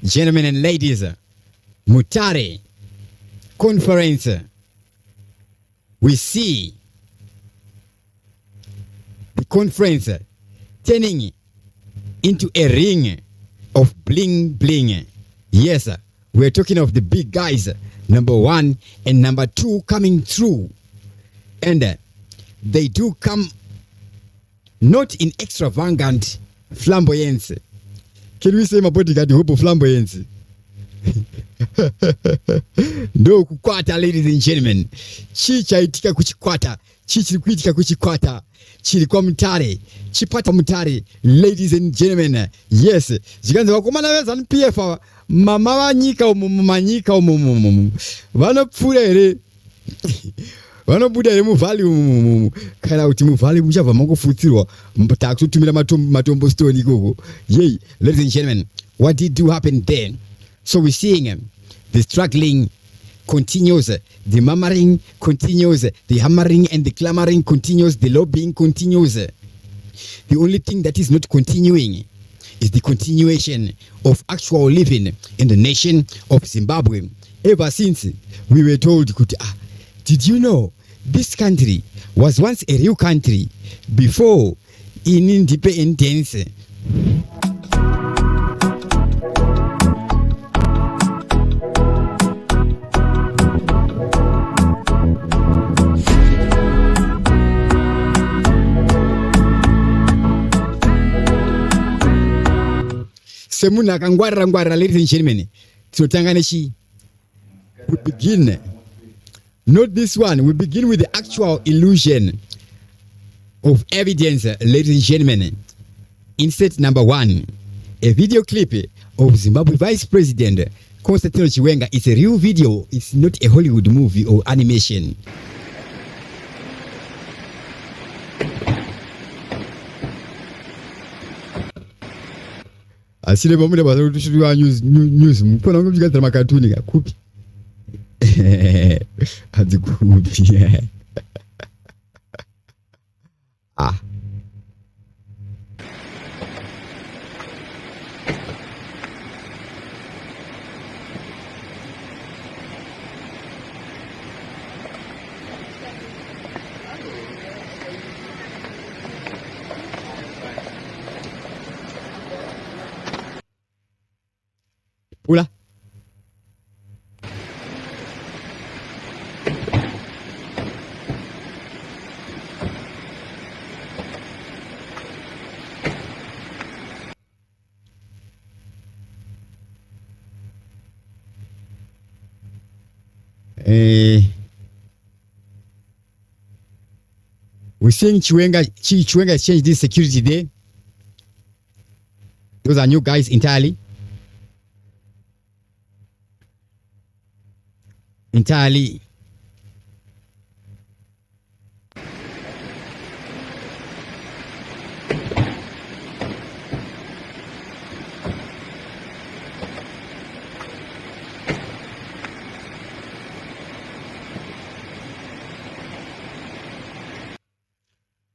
gentlemen and ladies, Mutare conference, we see the conference turning into a ring of bling bling. Yes, we're talking of the big guys, number 1 and number 2 coming through. And they do come not in extravagant flamboyance. Can we say my bodyguard hope of flamboyance? No kukwata, ladies and gentlemen. Chichaitika kuchikwata, chichikuitika kuchikwata, chilikuwa Mutare, chipata Mutare, ladies and gentlemen. Yes, zikanza wakomana wa ZANU PF mama wanyika umumanyika umumu. Vanopfura ere. Vanobuda ere muvali kana kuti muvali muchabva mangofutsirwa takutumira matombo stone ikoko. Yay, ladies and gentlemen, what did do happen then? So we're seeing the struggling continues, the murmuring continues, the hammering and the clamoring continues, the lobbying continues. The only thing that is not continuing is the continuation of actual living in the nation of Zimbabwe. Ever since we were told, did you know this country was once a real country before in independence? Semuna kangwara, ladies and gentlemen. So Tanganeshi, we begin, not this one, we begin with the actual illusion of evidence, ladies and gentlemen. Insert number 1, a video clip of Zimbabwe Vice President Constantino Chiwenga. It's a real video, it's not a Hollywood movie or animation. Asile pamoja basi tushiriwa news mpona ngomjika makatuni kupi azikupi Ula. We're seeing Chiwenga has changed this security there. Those are new guys entirely.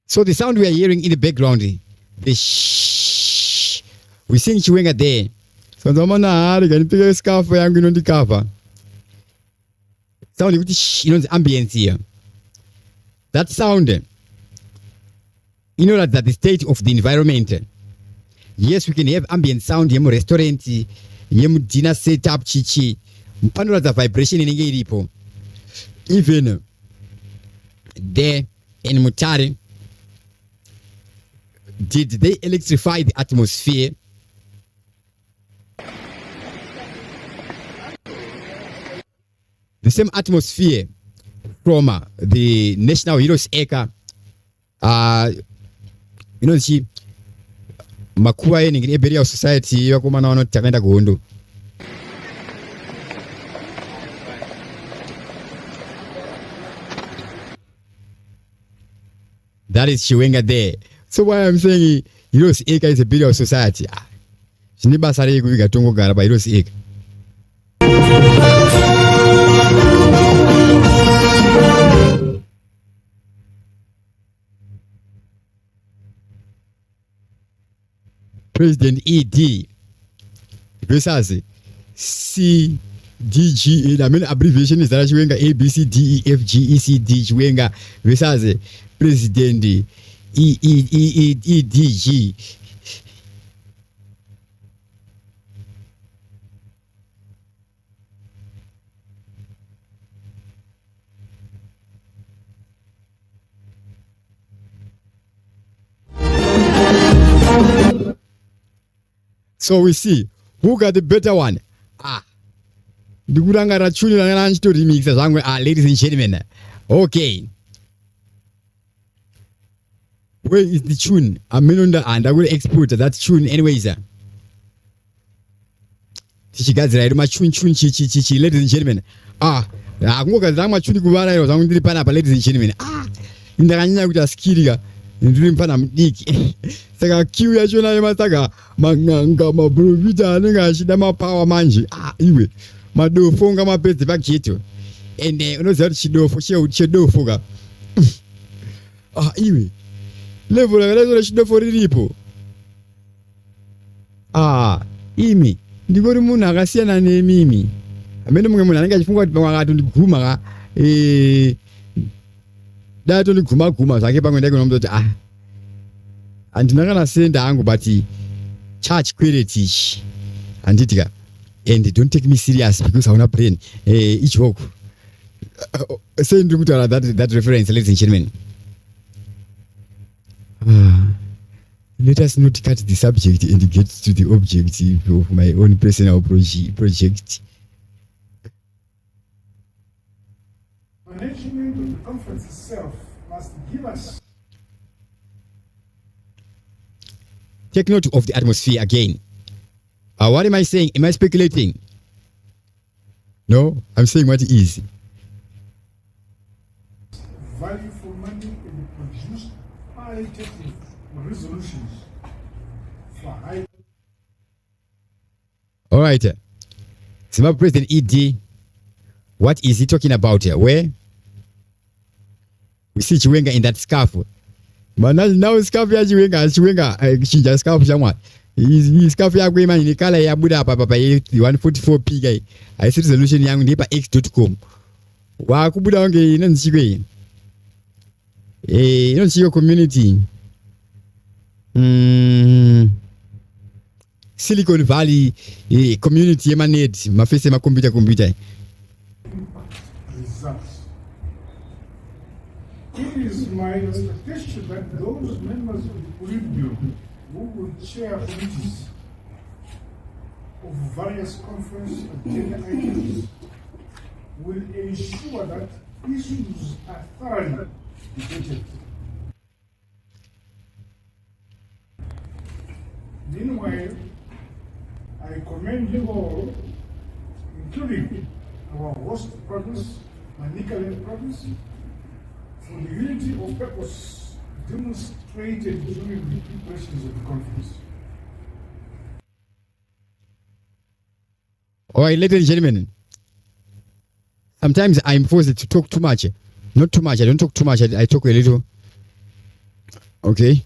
So the sound we are hearing in the background, the shh, we're seeing Chiwenga there. So can pick a scarf for young on the cover. Sound, the ambience here. That sound, that the state of the environment. Yes, we can have ambient sound, yemu restaurant, yemu dinner setup, chichi. Mpano the vibration in iripo. Even there in Mutare, did they electrify the atmosphere? The same atmosphere from the National Heroes Acre, she Makua in the area of society, Yakumano Tavenda Gondo. That is Chiwenga there. So why I'm saying Heroes Acre is a bit of society. Snibasari Gatongo Garaba Heroes Acre. President ED versus CDG, I mean abbreviation is that Chiwenga A B C D E F G E C D Chiwenga versus President EDG. So we see who got the better one. Ladies and gentlemen. Okay. Where is the tune? I'm and I will export that tune anyways. She got right. My tune, ladies and gentlemen. I'm going to tune Guvara. I'm going to pan ladies and gentlemen. In the Rania with a skiriga. Dream Panam Dick. Saka Q ya shona yamasaga. Manganga mabruita nunga shidama power manji. Iwe. Mado fonga mapete bakitu. Ende unoza chido fo chido foga. Iwe. Level la chido fo rilipo. Imi. Ndigori muna akasia na ne mimi. Amene munge muna nanga chifungwa tipanga ndiguma dato ni kuma zake pamwe ndake nomdoti andinakana senda hangu but church quality anditika and don't take me serious because I wanna brain each walk send to that reference, ladies and gentlemen. Let us not cut the subject and get to the objective of my own personal project. Management of the conference itself must give us. Take note of the atmosphere again. What am I saying? Am I speculating? No, I'm saying what it is. Value for money and produce qualitative resolutions for high. All right. Zimbabwe President ED, what is he talking about here? Where? We see Chiwenga in that scarf. But now scarf ya Chiwenga, she just scarf someone. His scarf ya Gwema in the color ya Buddha Papa 144p guy. I see resolution young neighbor x.com. Wa kubuda wange nanchigwe. Nanchigo community. Silicon Valley community emanate mafese ma computer. Results. It is my expectation that those members of the Politburo who will chair committees of various conference agenda items will ensure that issues are thoroughly debated. Meanwhile, I commend you all, including our host province, Manika province, for the unity of purpose demonstrated during the preparations of the conference. All right, ladies and gentlemen. Sometimes I'm forced to talk too much. Not too much. I don't talk too much. I talk a little. Okay.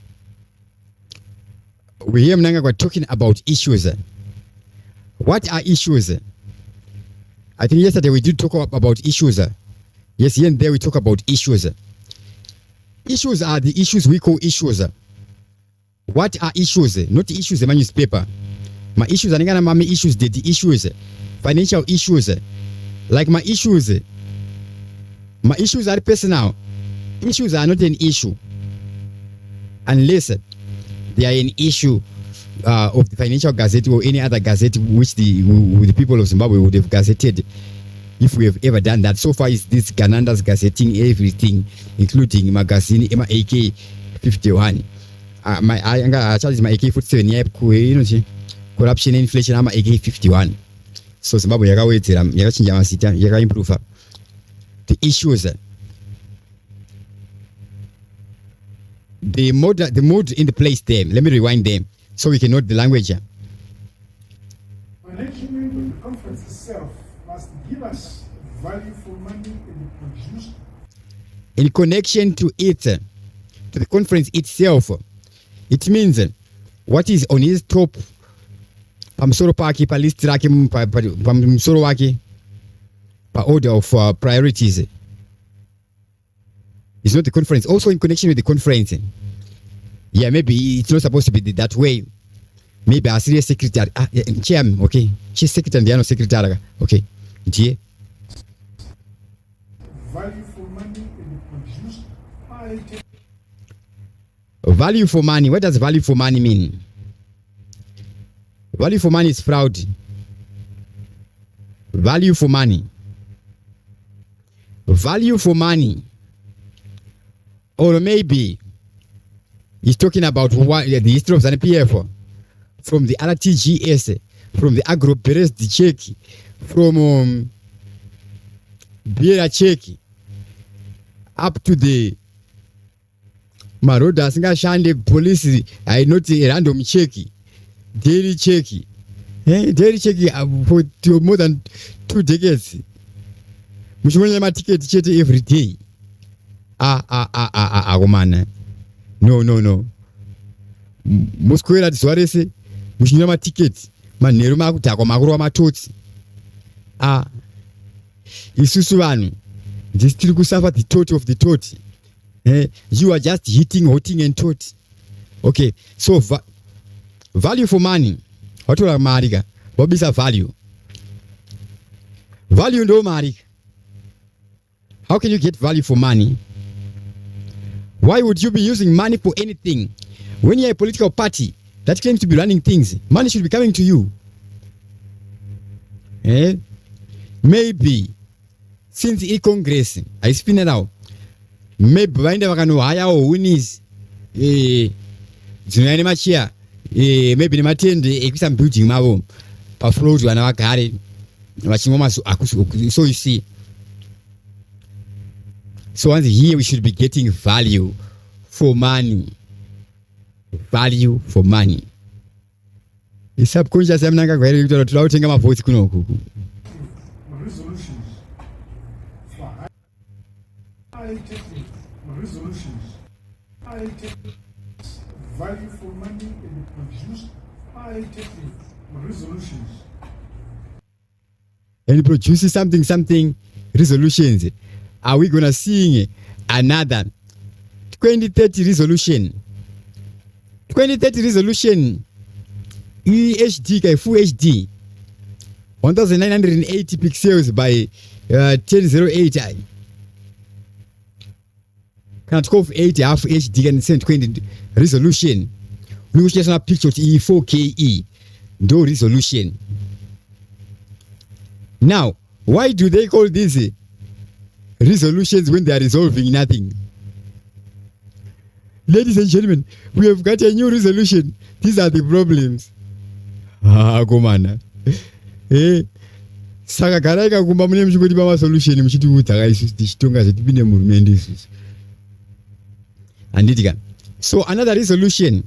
We hear Mnangagwa talking about issues. What are issues? I think yesterday we did talk about issues. Yes, here and there we talk about issues. Issues are the issues we call issues. What are issues? Not issues, the newspaper. My issues are not my issues, the issues. Financial issues. Like my issues. My issues are personal. Issues are not an issue. Unless they are an issue of the Financial Gazette or any other gazette which the people of Zimbabwe would have gazetted, if we have ever done that. So far is this Gananda's gazetting everything, including magazine AK 51. My charge is my AK 47. Yeah, corruption and inflation. I'm AK 51. So Zimbabwe yaga improve the issues. The mode in the place there. Let me rewind them so we can note the language. Management of the conference itself must give us value for money and produce. In connection to it, to the conference itself, it means what is on his top pamusoro pake pa list rake pamusoro wake pa order of priorities. It's not the conference. Also in connection with the conference, yeah, maybe it's not supposed to be that way. Maybe a serious secretary, chairman, okay, chief secretary, the secretary, okay, yeah. Value for money and produced items. Value for money. What does value for money mean? Value for money is fraud. Value for money. Value for money. Or maybe he's talking about the history of ZANU PF, from the RTGS, from the agro-based check, from beer check, up to the Maroda Singashande police. I not a random check, daily check, daily check for more than 2 decades. Mushimanya ticket check every day. Man. No. Muskwera tizwarese muchinyama ticket manheru makutakwa makuru wamatotsi. Isusu vanhu ndisitiri kusafa the tot of the tot. You are just hotting and tot. Okay, so value for money. Watola marika wabisa value. Value ndo marika. How can you get value for money? Why would you be using money for anything? When you're a political party that claims to be running things, money should be coming to you. Maybe since Congress, I spin it out. Maybe when they can hire winners, maybe the attend some building mabo, a floor to another carry. So you see. So once here we should be getting value for money. Value for money. The subconscious Mnangagwa to my voice kuno. Resolutions. Resolutions. Value for money and produce resolutions. And produces something resolutions. Are we gonna sing another 2030 resolution? 2030 resolution EHD full HD 1980 pixels by 1008 can 1280 half HD can send 20 resolution. We will just picture E4KE no resolution. Now, why do they call this resolutions when they are resolving nothing? Ladies and gentlemen, we have got a new resolution. These are the problems. Komana. Saka karaika kumba mune mchikoti pa solution mchiti utaka isu tichitonga zvetipinde murumende isusu. Anditika. So another resolution,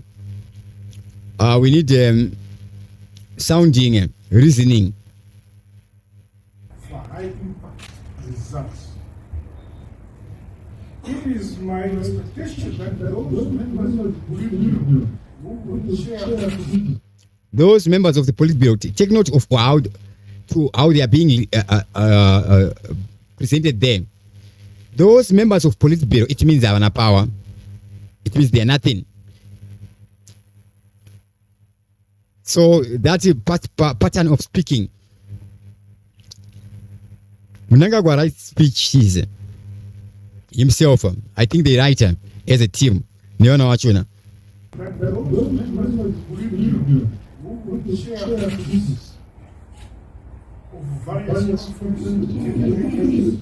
we need sounding, reasoning. For high impact results. It is my expectation that those members of the Politburo who will share those members of the Politburo take note of how they are being presented there. Those members of Politburo, it means they have no power. It means they are nothing. So that's a pattern of speaking. Mnangagwa writes speeches himself. I think they write as a team. Niona wachuna. those members of the Politburo who will share pieces of various conferences.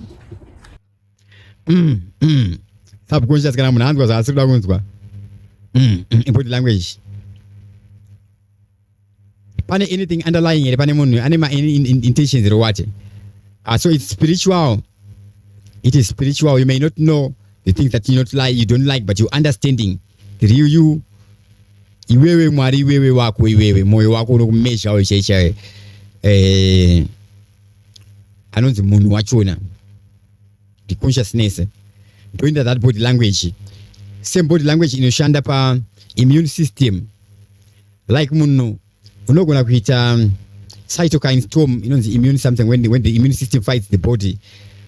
Subconscious kana munhu anzwa zvaasiri kunzwa. In body language. Pane anything underlying here, pane munhu ane any intentions or what? So it's spiritual. It is spiritual. You may not know the things that you don't like, but you're understanding the real you. Iwewe mwari iwewe wako iwewe moyo wako unokumesha wechecha anonzi munhu wachona, the consciousness. Doing that body language, same body language inoshanda pa immune system. Like munhu unogona kuita cytokine storm inonzi immune something when the immune system fights the body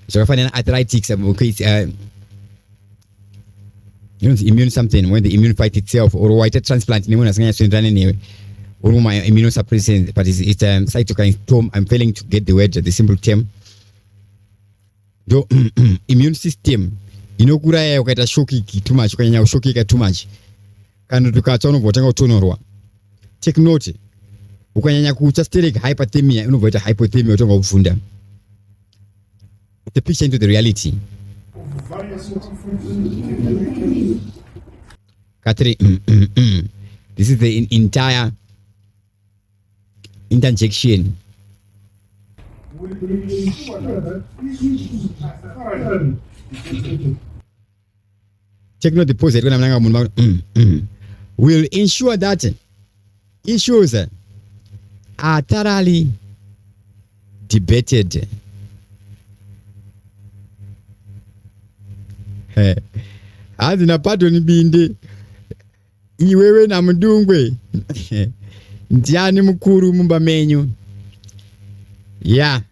zvakafanana arthritis inonzi immune something when the immune fight itself or waita transplant nemunhu asinganyatsonderana newe uri muma immunosuppressant but it's cytokine storm. I'm failing to get the simple term. Do immune system inokuraya ukaita shokiki too much, ukanyanya kushokika too much, kana tukatsa unobvotanga kutonorwa. Take note, ukanyanya kucha steric hyperthermia unobvota hypothermia utonga kufunda. The picture into the reality. Katri, this is the entire interjection. Take note the pause when I'm will ensure that issues are thoroughly debated. Azina pato ni binde iwewe na mdungwe ndiani mkuru mumba menyu. Yeah,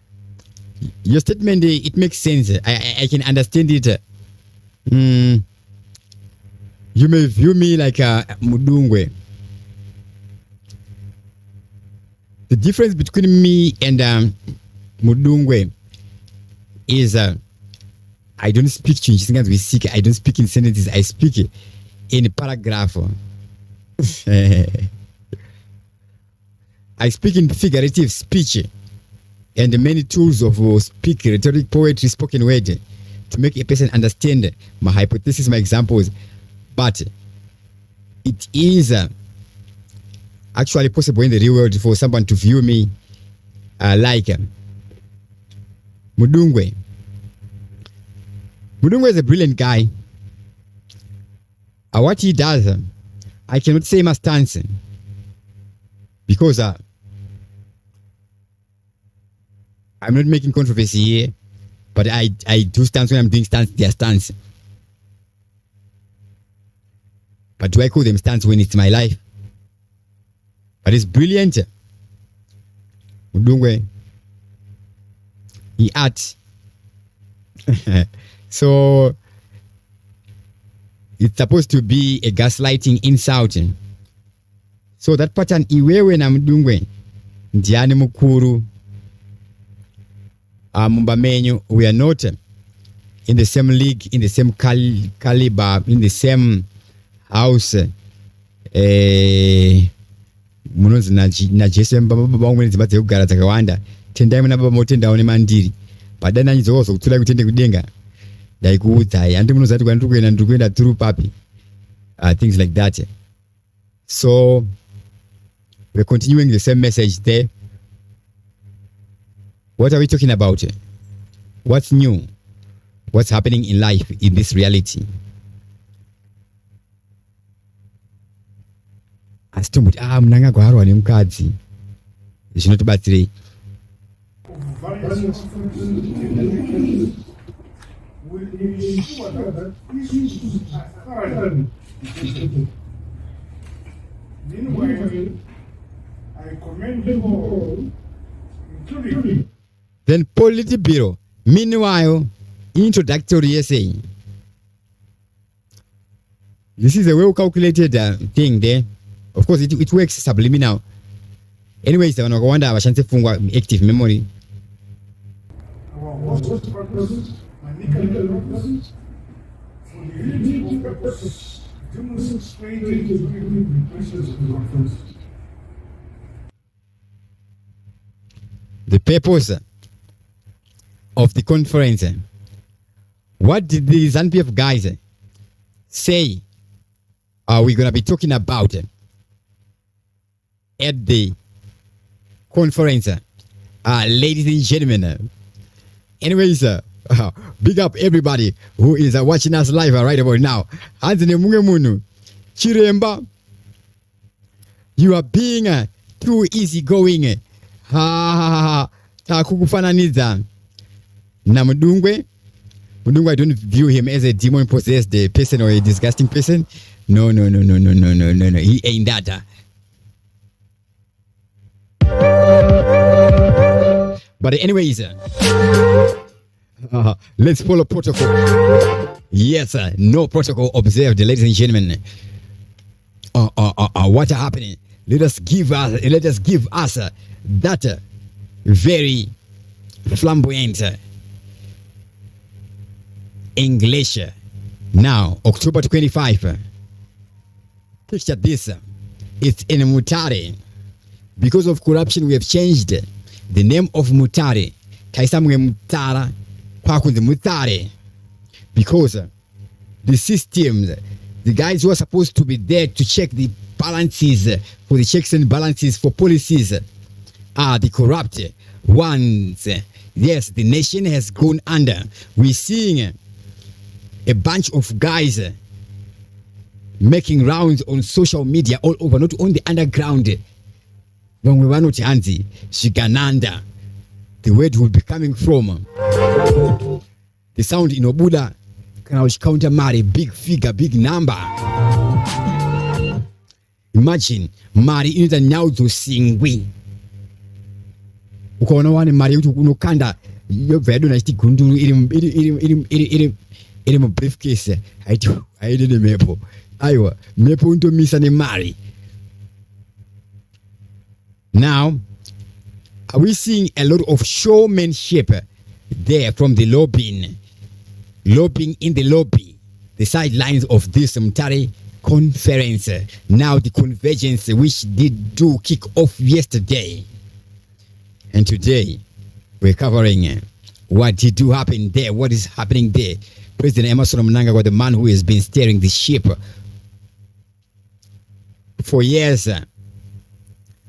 your statement, it makes sense. I can understand it. You may view me like a mudungwe. The difference between me and mudungwe is I don't speak to I don't speak in sentences. I speak in paragraph. I speak in figurative speech and many tools of speak, rhetoric, poetry, spoken word to make a person understand my hypothesis, my examples. But it is actually possible in the real world for someone to view me like Mudungwe. Mudungwe is a brilliant guy. What he does, I cannot say my stance because I'm not making controversy here, but I do stance when I'm doing stance, their stance. But do I call them stance when it's my life? But it's brilliant. Mudungwe, he acts. So it's supposed to be a gaslighting, insulting. So that pattern iwewe na mdungwe ndiani mukuru mumba menyu, we are not in the same league, in the same caliber, in the same house. Munonzi na Jesu baba wangu nzibatse kugara takawanda tendai muna baba motenda one mandiri padana nyizozo kutula kutende kudenga ndaikuudza andi munozati kwa ndikuenda through papi things like that. So we're continuing the same message there. What are we talking about? What's new? What's happening in life, in this reality? Asitombuti Mnangagwa harwa nemukadzi zvinotibatsirei. I commend you all, including Then Politburo, meanwhile, introductory essay. This is a well-calculated thing there. Of course, it works subliminal. Anyways, wanawanda washanse fungwa active memory. our host purpose, Mnangagwa purpose, for the unity of purpose demonstrated during the process of the conference. The purpose of the conference. What did the ZANU PF guys say we're going to be talking about at the conference? Ladies and gentlemen. Anyways, big up everybody who is watching us live right about now. Anthony Mungemunu, Chiremba, you are being too easygoing. Takukufananiza na Mudungwe. I don't view him as a demon possessed person or a disgusting person. No. He ain't that. But anyways, let's follow protocol. Yes, no protocol observed, ladies and gentlemen. What happening? Let us give us that very flamboyant English. Now, October 25. Picture this. It's in Mutare. Because of corruption, we have changed the name of Mutare. Kaisamwe Mutara, Kwakunde Mutare. Because the systems, the guys who are supposed to be there to check the balances, for the checks and balances for policies, are the corrupt ones. Yes, the nation has gone under. We're seeing a bunch of guys making rounds on social media all over, not on the underground. When we were not Hanzi, Shigananda, the word will be coming from the sound in Obuda, counter Mari, big figure, big number. Imagine Mari in the Nyauzo Singwi. Ukaona wane Mari unokanda yovedo na iti gunduru ili mu briefcase haidi ni mepo. Aywa, mepo unto misa ni Mari. Now, are we seeing a lot of showmanship there from the lobbying in the lobby, the sidelines of this Mutare conference? Now the convergence which did kick off yesterday, and today we're covering what did happen there, what is happening there. President Emmerson Mnangagwa, the man who has been steering the ship for years,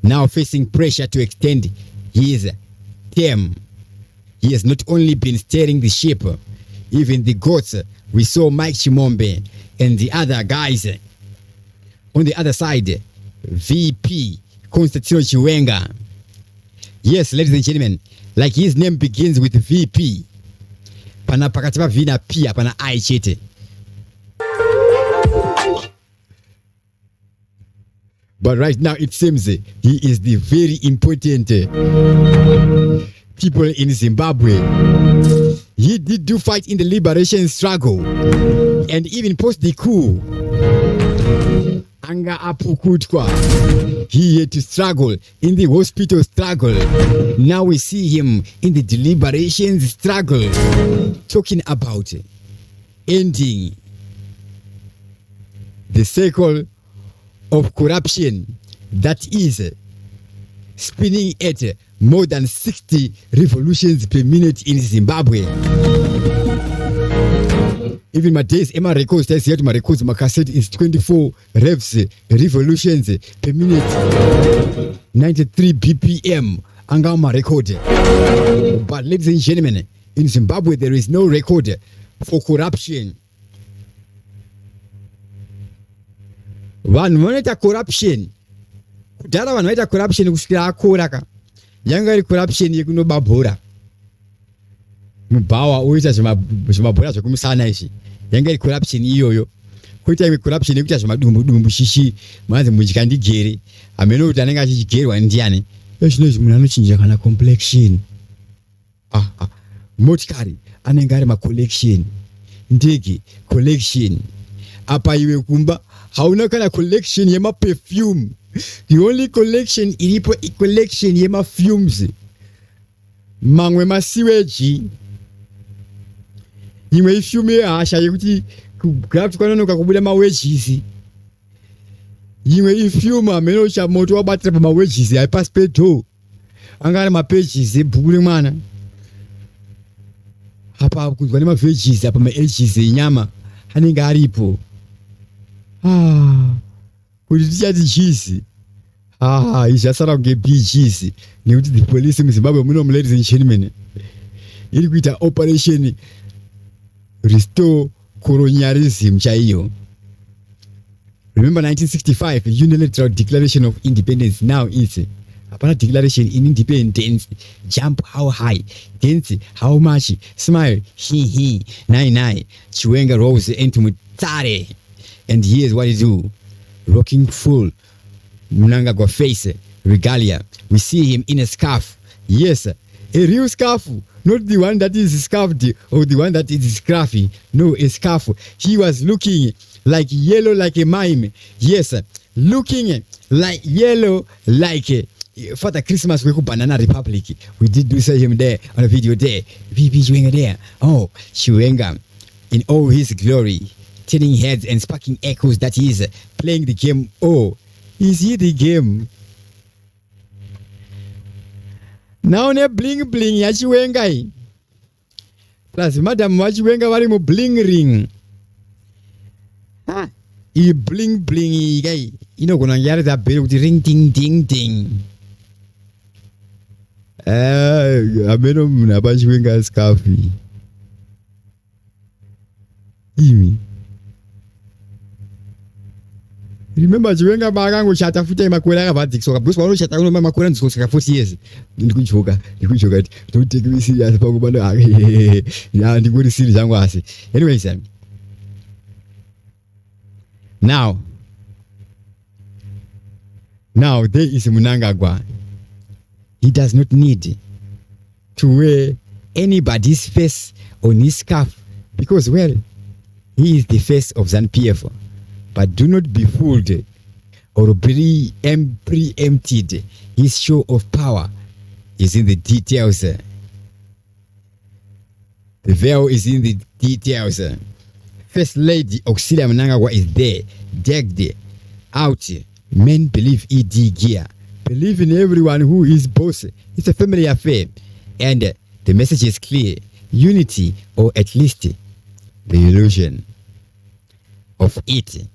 now facing pressure to extend his term. He has not only been steering the ship, even the goats. We saw Mike Chimombe and the other guys on the other side, VP Constantino Chiwenga. Yes, ladies and gentlemen, like his name begins with VP. Pana pakatipa vina pia pana aichete. But right now it seems he is the very important people in Zimbabwe. He did fight in the liberation struggle and even post the coup. Anga apukutwa. He had to struggle in the hospital struggle. Now we see him in the deliberations struggle, talking about ending the cycle of corruption that is spinning at more than 60 revolutions per minute in Zimbabwe. Even my days, Emma records, says here my records, my cassette is 24 revolutions per minute, 93 BPM. Angama record. But ladies and gentlemen, in Zimbabwe there is no record for corruption. Vanhu vanoita corruption. Kudhara vanhu vaita corruption kusvikira akura ka. Yanga iri corruption yekunobabhora. Mubhawa oita zvimabhora zvekumusana izvi. Yanga iri corruption iyoyo. Koita imwe corruption yekuita zvimadumbu shishi. Manzi mudya ndigere. Hameno kuti anenge achigerwa ndiani. Zvino munhu anochinja kana complexion. Motikari anenge ari macollection. Ndege collection. Apa iwe kumba hauna kana collection yema perfume. The only collection ilipo collection yema fumes. Mangwe ma sewage. Imwe ifume hasha yekuti graft kwanonoka kubuda ma wedges. Imwe ifume ameno cha moto wabatira pa ma wedges aipass pedo. Angana ma pages ebhuku mwana. Hapa kuzwa ma veggies apa ma edges nyama anenge aripo. Kuti tichati cheese. Izvasara kunge cheese. Nekuti the police in Zimbabwe muno, ladies and gentlemen, iri kuita operation restore colonialism chaiyo. Remember 1965, unilateral declaration of independence. Now it's apana declaration in independence. Jump how high, dance how much, smile, he, nine. Chiwenga rose into Mutare. And here's what he do. Rocking full Mnangagwa-face regalia. We see him in a scarf. Yes, A real scarf, not the one that is scarfed or the one that is scruffy. No, a scarf. He was looking like yellow, like a mime. Yes, looking like yellow, like Father Christmas we Banana Republic. We did do say him there on a video there. VP Chiwenga there. Oh, Chiwenga in all his glory, turning heads and sparking echoes that he is playing the game. Oh, is he the game? Now ne bling bling ya Chiwenga. Plus Madam wa Chiwenga wali mo bling ring. I bling bling guy. You know gonna yell that bell with the ring ding ding ding. I made him about Chiwenga scarf. Remember Chiwenga bagango chata futa makwela ka batik so kabus wano chata no makwela nsko ka 40 years ndikuchoka don't take me serious pa kubana ya ndikuri serious yangu asi anyways now there is Mnangagwa. He does not need to wear anybody's face on his scarf because well he is the face of ZANU PF. But do not be fooled or preempted. His show of power is in the details. The veil is in the details. First Lady Auxilia Mnangagwa is there, decked out. Men believe ED gear. Believe in everyone who is boss. It's a family affair. And the message is clear. Unity, or at least the illusion of it.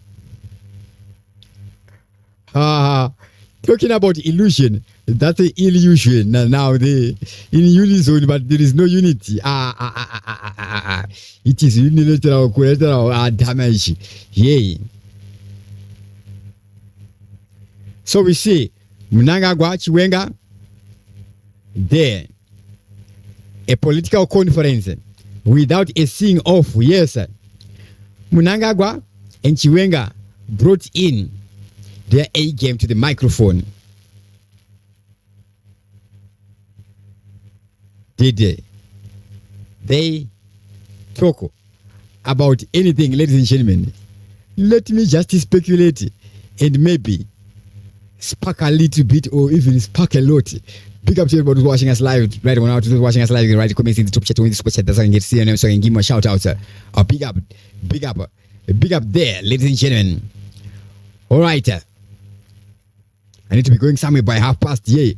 Talking about illusion, that's an illusion. Now they in unison, but there is no unity. It is unilateral, collateral damage. Yay. So we see Mnangagwa, Chiwenga, there. A political conference without a sing off. Yes, Mnangagwa and Chiwenga brought in their A game to the microphone. Did they talk about anything, ladies and gentlemen? Let me just speculate and maybe spark a little bit or even spark a lot. Big up to everybody who's watching us live right now. To those watching us live, you can write comments in the top chat or in the super chat. That's how I can get to see your name so I can give me a shout out. Big up there, ladies and gentlemen. All right. I need to be going somewhere by past. Yeah,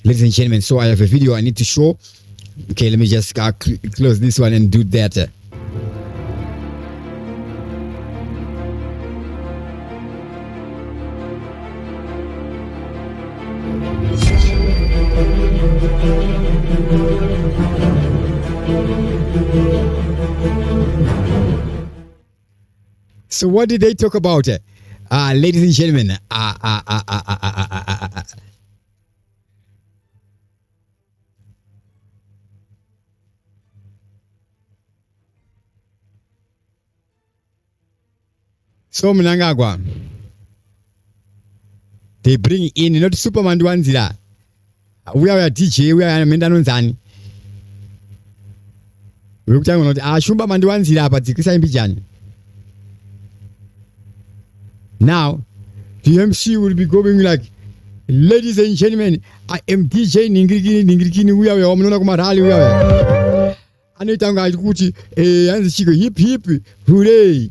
ladies and gentlemen. So I have a video I need to show. Okay, let me just close this one and do that. So what did they talk about? Ladies and gentlemen, so Mnangagwa, they bring in not Superman Wanzila. We are a DJ, we are a Mendanonzani. We are talking about Shumba Manduanzila, but the Christian Bijan. Now, the MC will be going like, ladies and gentlemen, I am DJ Ningirikini, we are a Mnangagwa, we are. Anitanga Gucci, and the Chico, hip, hooray.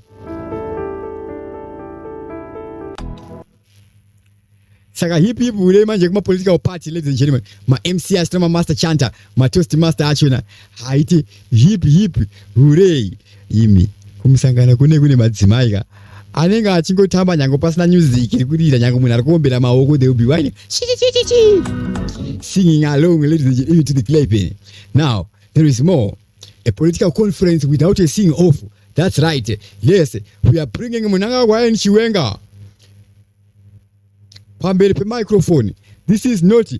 Saka hip hooray, man, my political party, ladies and gentlemen. My MC Astroma Master Chanter, my Toasty Master Achuna, Haiti, hip, hooray. Yimi, Kumsangana Kune Mazimaiga. Anenga achingo tamba nyango pasna music ikurira nyango munarakombera maoko they will be whining singing along, ladies and gentlemen, to the clip. Now there is more, a political conference without a sing off. That's right. Yes, we are bringing Mnangagwa and Chiwenga pambele pe microphone. This is not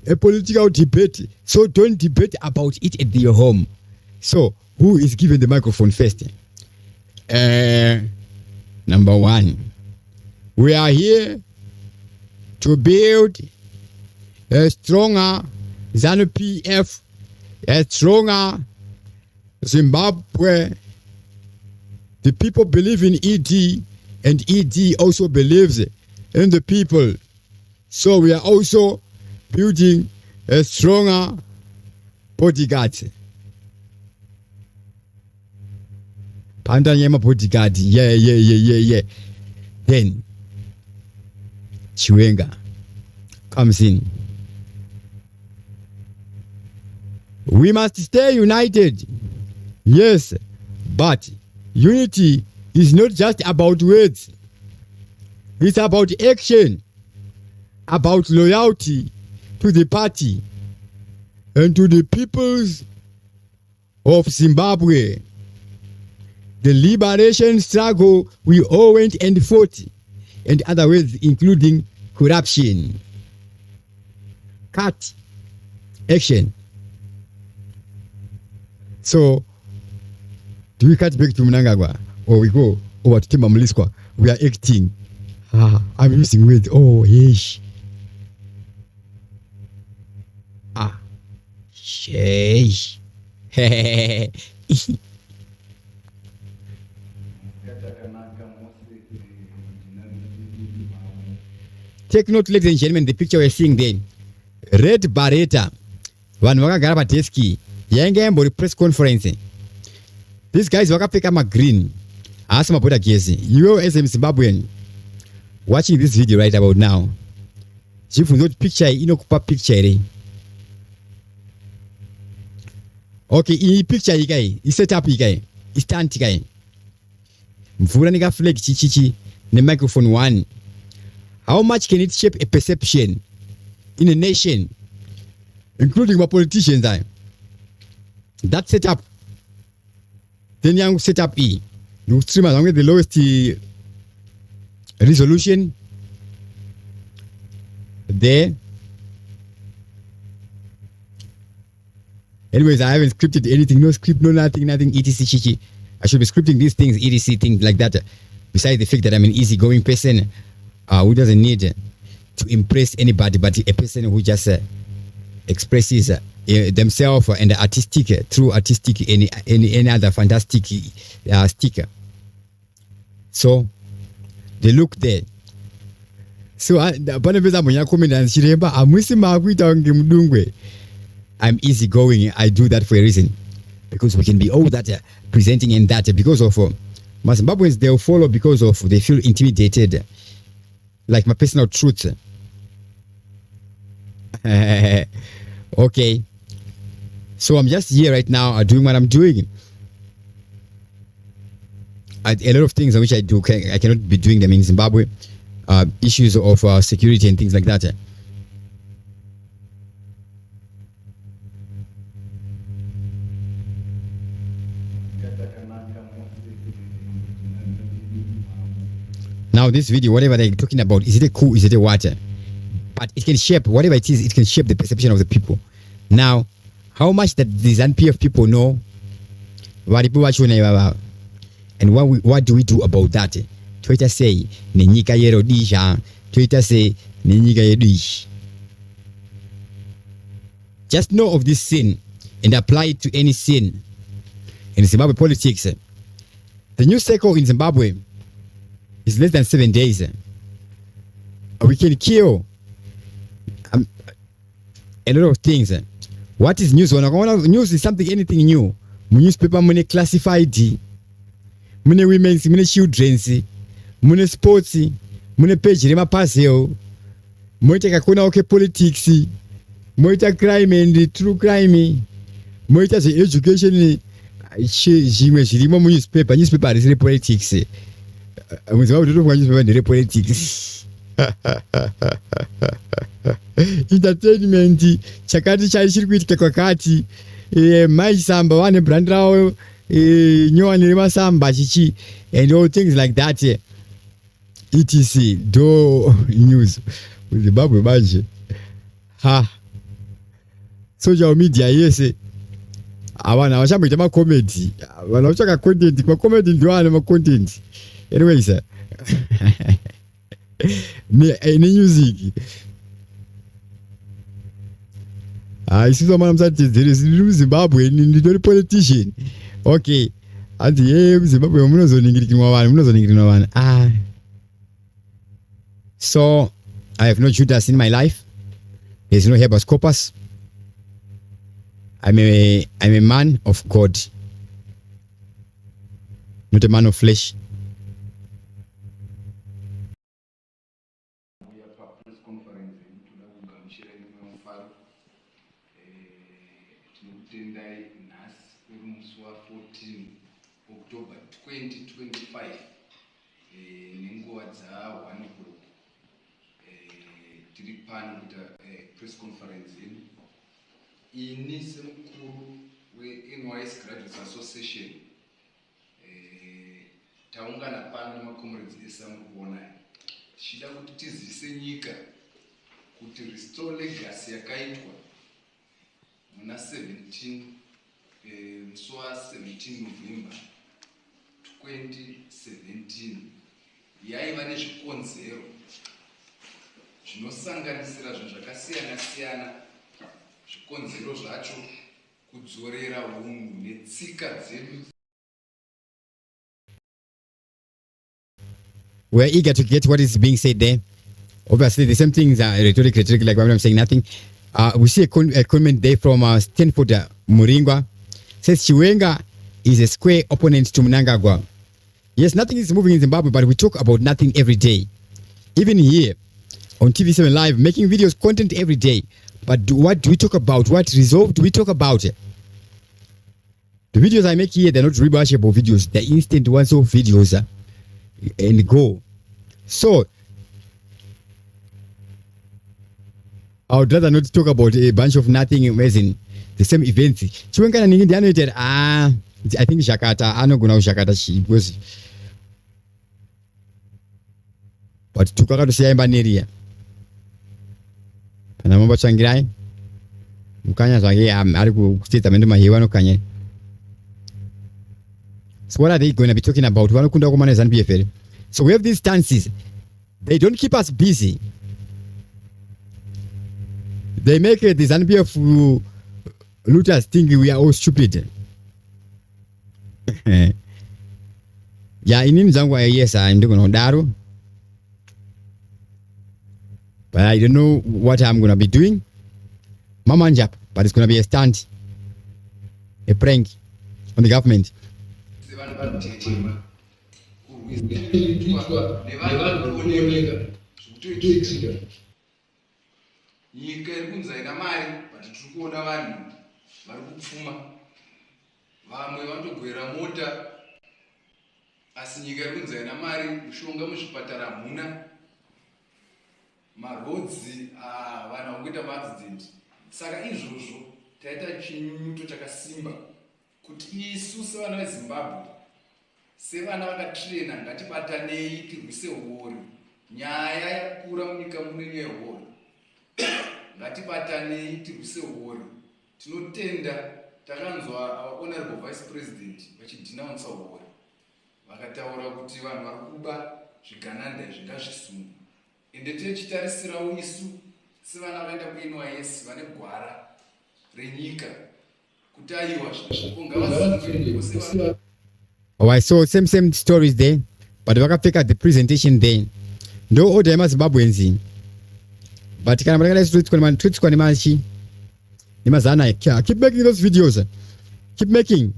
a political debate, so don't debate about it at your home. So who is given the microphone first? Number one, we are here to build a stronger ZANU PF a stronger Zimbabwe. The people believe in ED, and ED also believes in the people. So we are also building a stronger bodyguard. Pandanyema bodyguard. Yeah. Then Chiwenga comes in. We must stay united. Yes, but unity is not just about words. It's about action, about loyalty to the party and to the peoples of Zimbabwe. The liberation struggle we all went and fought, and other ways including corruption. Cut. Action. So, do we cut back to Mnangagwa or we go over to Temba Mliswa? We are acting. I'm using words. Oh, yeesh. Sheesh. Take note, ladies and gentlemen, the picture we're seeing then. Red Barretta. Vanhu vakagara padeski. Yainge yambori press conference. These guys vakapfeka green. Asi mabhoda gezi. You as a Zimbabwean watching this video right about now. Chibvunzo kuti picture inokupa picture here. Okay, iyi picture ikai, I setup ikai, I stand ikai. Mvura nika flag chichichi ne microphone one. How much can it shape a perception in a nation, including my politicians? That setup. Then young setup E. You stream along with the lowest resolution. There. Anyways, I haven't scripted anything. No script, no nothing, etc. Chichi. I should be scripting these things, etc. Things like that. Besides the fact that I'm an easygoing person who doesn't need to impress anybody, but a person who just expresses themselves and artistic through artistic any other fantastic sticker. So they look there. So I'm easygoing. I do that for a reason, because we can be all that presenting and that because of Zimbabweans, they'll follow because of they feel intimidated, like my personal truth. Okay, so I'm just here right now doing what I'm doing. A lot of things which I do, I cannot be doing them in Zimbabwe. Issues of security and things like that. Now this video, whatever they're talking about, is it a coup, is it a water? But it can shape, whatever it is, it can shape the perception of the people. Now, how much that the ZANU PF people know, and what do we do about that? Twitter say, Nenika Yerodisha, Twitter say, Nenika Yedish. Just know of this sin and apply it to any sin in Zimbabwe politics. The news cycle in Zimbabwe is less than 7 days. We can kill a lot of things. What is news? News is something, anything new. Newspaper, money classified, money women's, money children's, money sports, money page, rema puzzle, money kakuna okay politics, money crime and true crime, money education. Newspaper is politics. Politics. Entertainment chakati chachiri kuitika kwakati maisamba vane brand ravo nyowani remasamba chichi and all things like that. etc. do news Zimbabwe manje social media yese avana havachamboita makomedi, vanhu vachoka content, makomedi ndoana macontent. Anyways, ne music. isusu mwana musatedzere zviri muZimbabwe ndiri politician. Okay. Ati muZimbabwe munozoningirikinwa vanhu. So I have no Judas in my life. There's no habeas corpus. I'm a man of God, not a man of flesh. October 2025 nenguva dza1 o'clock tiri pano kuita press conference ini semukuru weNYS Graduates Association taungana pano nemakomrades ese amurikuona tichida kuti tizivise nyika kuti restore legacy yakaitwa muna 17 November 2017 yaiva nezvikonzero zvinosanganisira zvinhu zvakasiyana-siyana. Zvikonzero zvacho kudzorera hunhu netsika dzedu. We're eager to get what is being said there. Obviously, the same things are rhetoric, like I'm saying nothing. We see a comment there from Stanford Muringwa. Says Chiwenga is a square opponent to Mnangagwa. Yes, nothing is moving in Zimbabwe, but we talk about nothing every day. Even here on TV7 Live, making videos, content every day. But what do we talk about? What resolve do we talk about? The videos I make here, they're not rewatchable videos. They're instant once-off videos and go. So, I would rather not talk about a bunch of nothing amazing. The same events. Chiwenga na ningine anoita I think Jakarta anogona kuJakarta because but tukakatosiya imba neria kana mambatsvangirai mukanya zvake ari kustatement mahewa anokanya. So what are they going to be talking about? Vanokunda kumana ZANU PF. So we have these stances. They don't keep us busy. They make the ZANU PF looters think we are all stupid. Yeah, inini zangu yes, I'm doing Daru. But I don't know what I'm going to be doing. Mama Njap, but it's going to be a stunt. A prank on the government. Nyika iri kunzi ina mari but tiri kuona vanhu vari kupfuma. Vamwe vanotogwera mota asi nyika iri kunzi ina mari. Mushonga muzvipatara hamuna. Marodzi vanhu vangoita maaccident. Saka izvozvo taita chinyunyuto chakasimba kuti isu sevana veZimbabwe, sevana vakatrena, ngatibatanei tirwise hori. Nyaya yakura munyika muno yehori. Ngatibatanei tirwise hori. Tinotenda takanzwa honorable vice president vachidenounce hori. Vakataura kuti vanhu vari kuba zvigananda zvingazvisunga. Ende tichitarisirawo isu sevana vaenda kuNYS vane gwara renyika kuti aiwa zvinhu. Oh, I saw same stories there, but vakapfeka the presentation there. Ndo order yemaZimbabweans. But kana mtakala tweets kwa nemachi nemazana keep making those videos. Keep making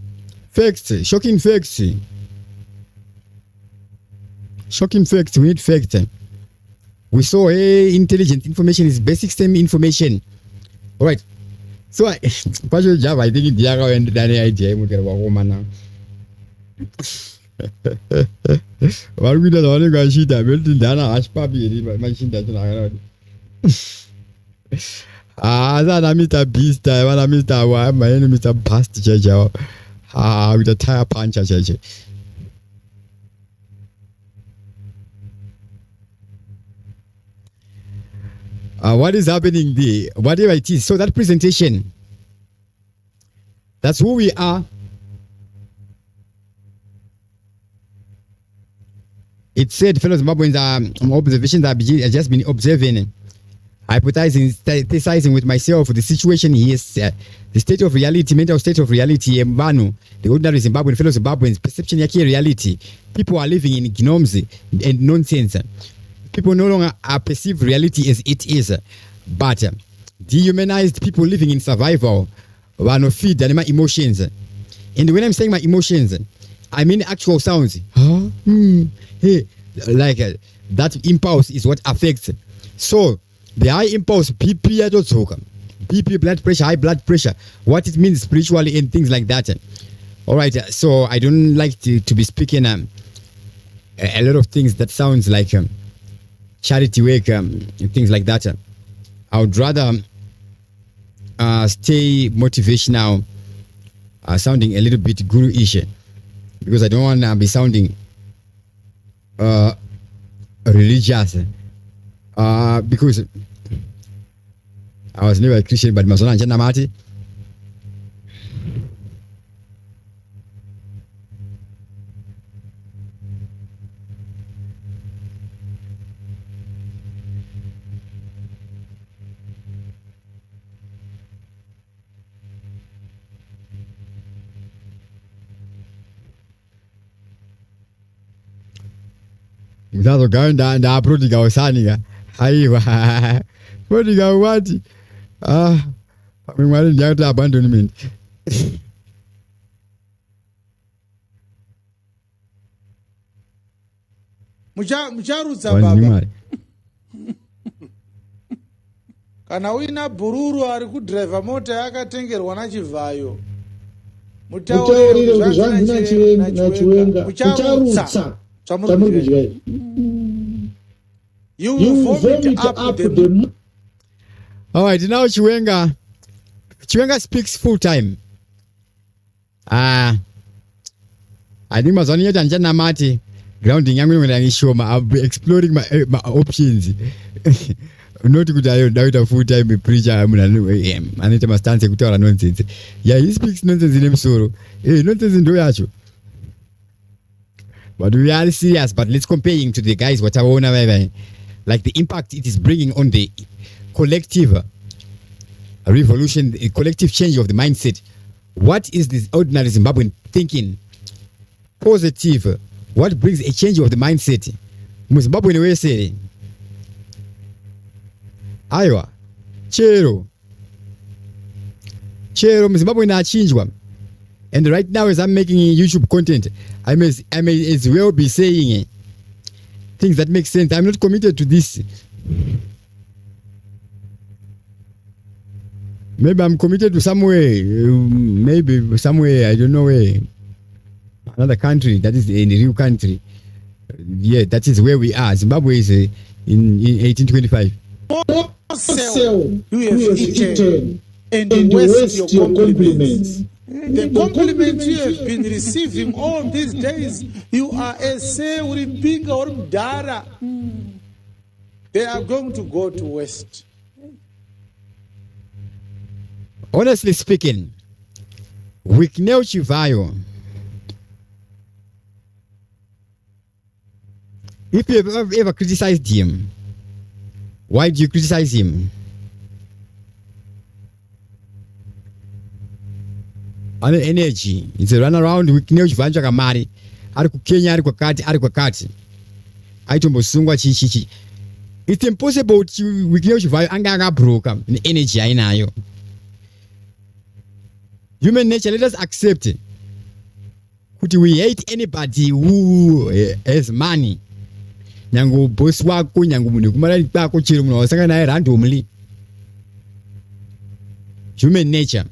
facts, shocking facts. Shocking facts, we need facts. We saw intelligent information is basic STEM information. All right. So I think Diaga and Danny idea now. What we don't want to see that building Dana as Papi machine that that Mr. Beast, I want Mr. Why my enemy Mr. Bast Jaja with a tire puncher. What is happening there? Whatever it is. So that presentation, that's who we are. It said fellow Zimbabweans observations have just been observing hypothesizing with myself the situation is the state of reality, mental state of reality, the ordinary Zimbabwean, fellow Zimbabweans, perception yake reality. People are living in gnomes and nonsense. People no longer perceive reality as it is, but dehumanized people living in survival, one feed and my emotions. And when I'm saying my emotions, I mean actual sounds. Hey, like that impulse is what affects. So the high impulse, BP, blood pressure, high blood pressure, what it means spiritually and things like that. All right, so I don't like to be speaking a lot of things that sounds like charity work, things like that. I would rather stay motivational, sounding a little bit guru-ish, because I don't want to be sounding religious, because I was never a Christian, but Mazona and Mati. Mzazo gaenda na prodiga wasaniga. Aiwa. Prodiga wati. Mwali ndiyo abandonment. Mucharudza baba. Kana uina bururu ari kudriver mota yakatengerwa nachivhayo. Mutaurire kuti zvanzi nachiwenga. Mucharudza. You will vomit up the. All right, now Chiwenga speaks full time. I think Mazoni and Mati grounding young women and show I'll be exploring my options. Not good. I doubt a full time preacher. I'm and it must stand to nonsense. Yeah, he speaks nonsense in him solo. Hey, nonsense in Doyacho. But we are serious. But let's compare him to the guys what I want to like the impact it is bringing on the collective revolution, a collective change of the mindset. What is this ordinary Zimbabwean thinking? Positive. What brings a change of the mindset? Zimbabwean way say, Aiwa, chero, Zimbabwean na chinjwa. And right now, as I'm making YouTube content, I may as well be saying things that make sense. I'm not committed to this. Maybe I'm committed to somewhere. Maybe somewhere, I don't know where. Another country, that is in a real country. Yeah, that is where we are. Zimbabwe is in 1825. You have eaten and waste your compliments. The compliments you have been receiving all these days, you are a say Uribinga or Mdara. They are going to go to waste. Honestly speaking, Wikneo Chivayo, if you have ever criticized him, why do you criticize him? Ana energy, it's a run around Wikneo Chivayo Kamari, Ariku Kenya, Ariku Kati, Aitombo Sungwa Chichi. It's impossible to Wikneo Chivayo Angaga broke in energy I know. Human nature, let us accept it. Could we hate anybody who has money? Nyango boss wako nyango mune kumara pako chiro muno wasanga naye randomly. Human nature.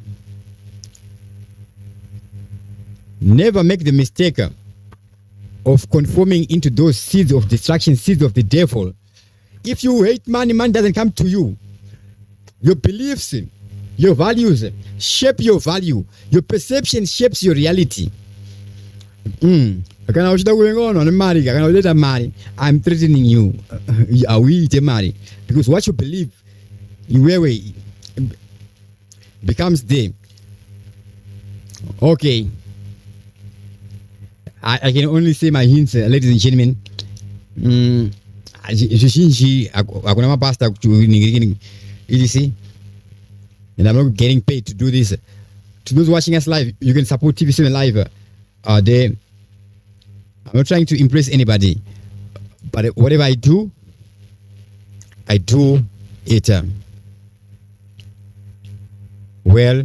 Never make the mistake of conforming into those seeds of destruction, seeds of the devil. If you hate money, man doesn't come to you. Your beliefs, your values shape your value. Your perception shapes your reality. I'm threatening you. Are we marry? Because what you believe where becomes there. Okay. I can only say my hints, ladies and gentlemen. zvizhinji hakuna mabasta etc. And I'm not getting paid to do this. To those watching us live, you can support TV7 Live there. I'm not trying to impress anybody, but whatever I do it well,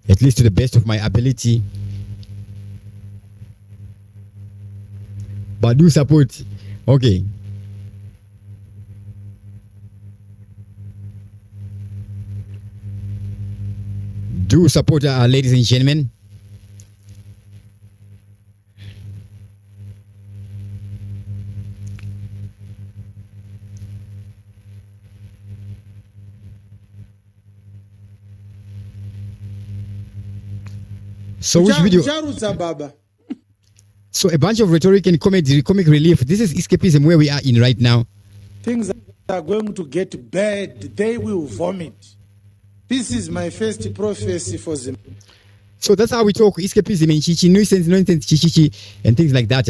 at least to the best of my ability. But do support, okay. Do support, ladies and gentlemen. So which video? So a bunch of rhetoric and comic relief. This is escapism where we are in right now. Things are going to get bad. They will vomit. This is my first prophecy for them. So that's how we talk. Escapism and chichi, nonsense, chichi, and things like that.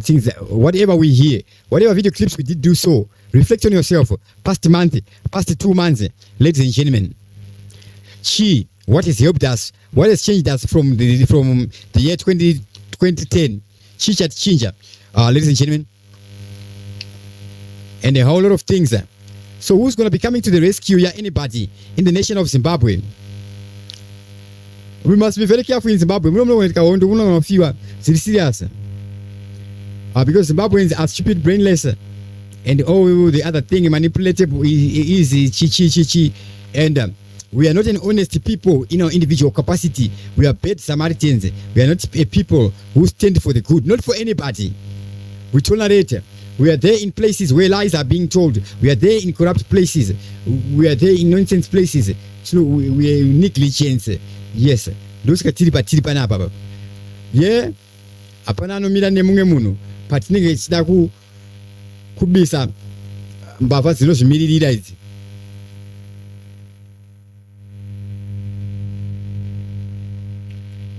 Things, whatever we hear, whatever video clips we did do so, reflect on yourself. Past month, past 2 months, ladies and gentlemen. What has helped us? What has changed us from the year 2010? Chat change, ladies and gentlemen, and a whole lot of things. So who's going to be coming to the rescue? Yeah, anybody in the nation of Zimbabwe. We must be very careful in Zimbabwe. We don't know when it's going to be serious. Because Zimbabweans are stupid, brainless, and all the other thing manipulatable, easy, chi, and we are not an honest people in our individual capacity. We are bad Samaritans. We are not a people who stand for the good, not for anybody. We tolerate. We are there in places where lies are being told. We are there in corrupt places. We are there in nonsense places. So we are negligence. Yes. Those katiripa na baba. Yeah. Apana no mira nemunge muno. Patinenge chida kubisa mbava zino zvimiririra idzi.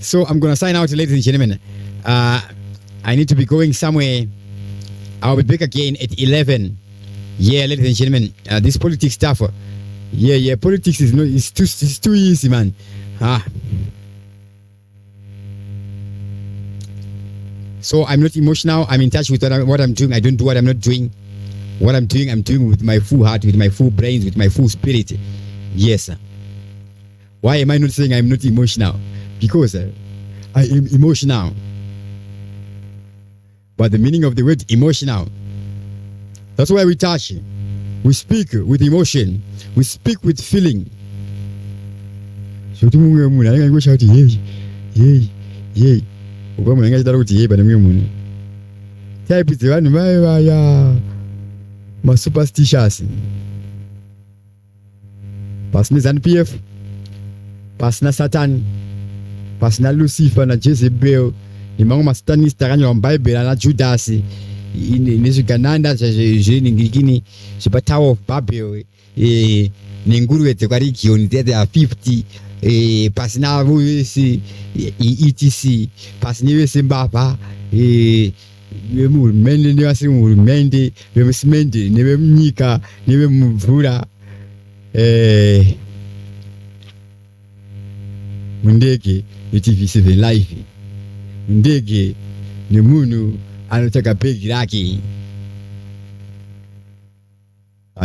So I'm going to sign out, ladies and gentlemen. I need to be going somewhere. I'll be back again at 11. Yeah, ladies and gentlemen, this politics stuff. Yeah, politics is too easy, man. So I'm not emotional. I'm in touch with what I'm doing. I don't do what I'm not doing. What I'm doing with my full heart, with my full brains, with my full spirit. Yes. Why am I not saying I'm not emotional? Because I am emotional. But the meaning of the word emotional, that's why we touch. We speak with emotion. We speak with feeling. So to me, I go shout yay. Obama ngachita kuti yay bana mwe type is one ma superstitious. Pasina ZANU PF, pasina Satan, pasina Lucifer na Jezebel, ni mango ma satanista kanywa Bible na Judas. Nezvigananda zviningikini zvepatower of Babel nenguruve dzekwaregioni dzedze 50 pasina vese etc pasina vese mbavha vemuhurumende nevasiri muhurumende vemusimende nevemunyika nevemumvura mundege yeTV7 Live, mundege nemunhu anotsvaga bhegi rake.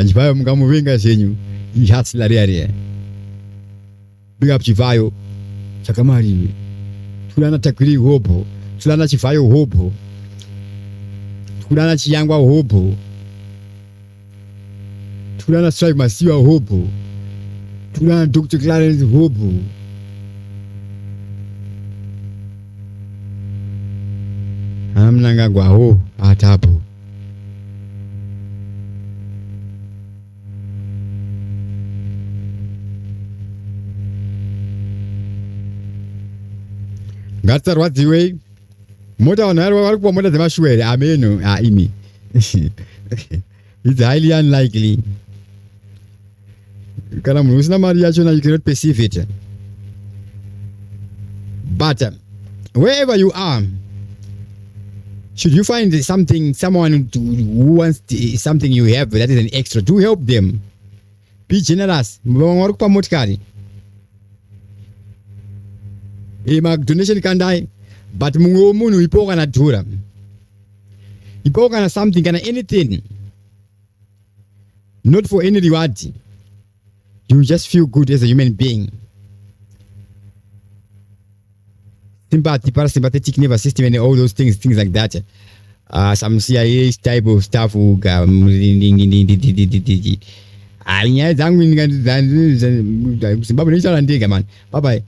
Chivayo mungamuvenga zvenyu ihatsilariare. Big up Chivayo chakamariwe. Tulana takwiri hopo, tulana Chivayo hopo, tulana Chiyangwa hopo, tulana Strike Masiwa hopo, tulana Dr. Clarence hopo. Mnangagwa ho atapo. Ngatsarwadziwe mota vanhu vari kupa mota dzemashwere ameno imi. It's highly unlikely. Kana munhu usina mari yachona, you cannot perceive it. But wherever you are, Should you find someone who wants something you have that is an extra, do help them. Be generous. Motikari. Donation can die, but munu ipoka na dura. Ipoka na something, kana anything. Not for any reward. You just feel good as a human being. Sympathy, parasympathetic nervous system, and all those things like that. Some CIA type of stuff. Zimbabwe, man. Bye bye.